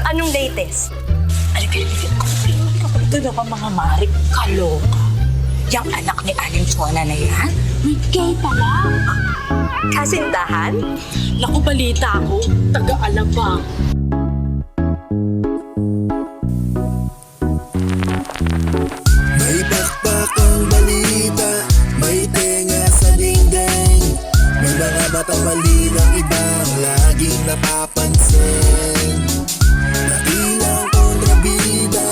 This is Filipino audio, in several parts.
Anong latest? Ito na ba mga marik kaloka? Yung anak ni Aling Chona na yan, may gay pala. Kasintahan? Naku, balita ko, taga-Alabang. May bakbak ang balita, may tenga sa dingding. May mga batang mali ng ibang laging napapansin. Nakilang kontrabida,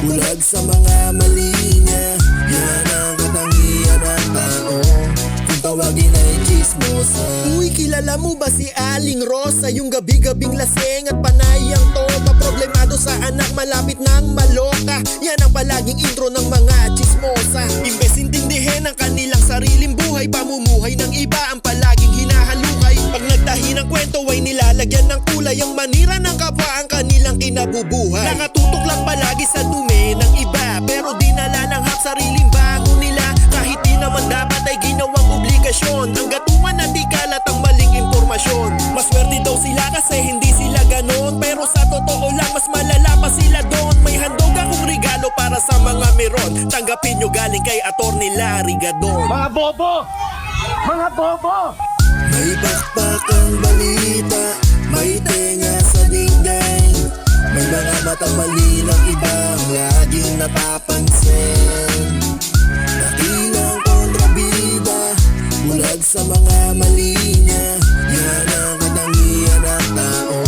bulag sa mga mali niya. Yan ang katangian ng tao, kung tawagin ay chismosa. Uy, kilala mo ba si Aling Rosa? Yung gabi-gabing laseng at panay ang topa. Problemado sa anak, malapit ng maloka. Yan ang palaging intro ng mga chismosa. Imbes intindihin ang kanilang sariling buhay, pamumuhay ng iba ang palaging hinahalukay. Pag nagtahi ng kwento ay nilalagyan ng kulay. Ang manira ng kapwa ang kanilang kinabubuhay. Nakatutok lang palagi sa dumi ng iba, pero di nalananghap sariling bago nila. Kahit di naman dapat ay ginawang obligasyon. Ang gatungan na di kalat ang maling impormasyon. Maswerte daw sila kasi hindi sila ganon, pero sa totoo lang mas malala pa sila doon. May handog akong regalo para sa mga meron. Tanggapin nyo, galing kay Atty. Larry Gadon. Mga bobo! Mga bobo! May bakbak ang balita, may tenga sa dingding. May mga batang mali ng ibang laging napapansin. Nakilang kontrabida, bulag sa mga mali niya. Yan ang katangian ng tao,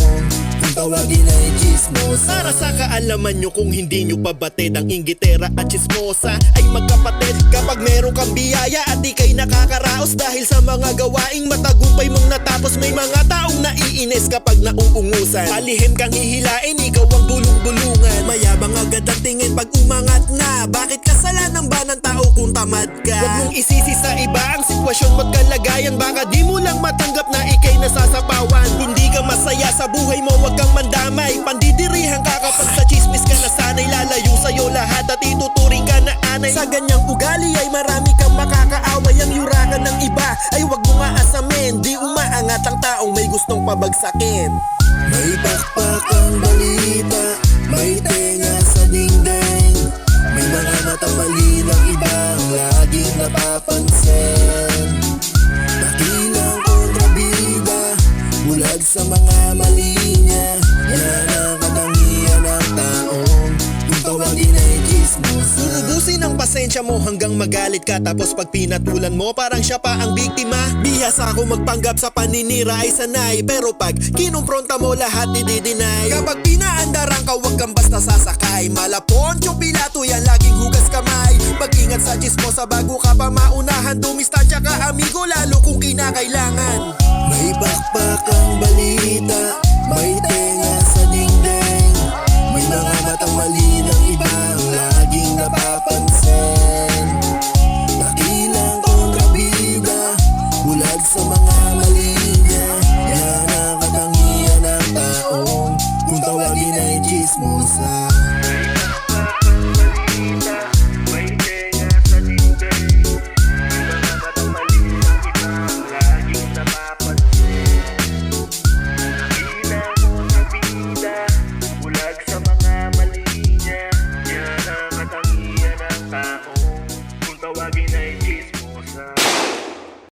kung tawagin ay chismosa. Para sa kaalaman nyo, kung hindi nyo pabatid, ang inggitera at chismosa ay magkapatid. Kapag meron kang biyaya at di kay nakakaraos dahil sa mga gawaing matagumpay mong natapos, may mga taong naiinis kapag nauungusan. Palihim kang hihilain, ikaw ang bulong-bulungan. Mayabang agad ang tingin pag umangat na. Bakit kasalanan ba ng tao kung tamad ka? Huwag mong isisi sa iba ang sitwasyon mo't kalagayan. Baka di mo lang matanggap na ikay nasasapawan. Kung di ka masaya sa buhay mo, huwag kang mandamay. Pandidirihan ka kapag sa chismis ka na sanay. Lalayo sa'yo lahat at ituturing ka na anay. Sa ganyang ugali ay marami kang makakaaway. Ang yurakan ng iba ay huwag mo nga asamin. Di umaangat ang taong may gustong pabagsakin. May bakbak ang balita, may tenga sa dingding. May mga matang mali ng ibang laging napapansin. Nakilang kontrabida, bulag sa mga mali niya. Yan ang katangian ng taong, kung tawagin ay chismosa. Uubusin ang pasensya mo hanggang magalit ka, tapos pag pinatulan mo parang siya pa ang biktima. Bihas ako magpanggap sa paninira ay sanay, pero pag kinumpronta mo lahat i-deny. Kapag pinaandaran ka, huwag kang basta sasakay. Malaponcho Pilato yan, laging hugas kamay. Mag-ingat sa chismosa bago ka pa maunahan. Dumistansya ka amigo, lalo kung kinakailangan.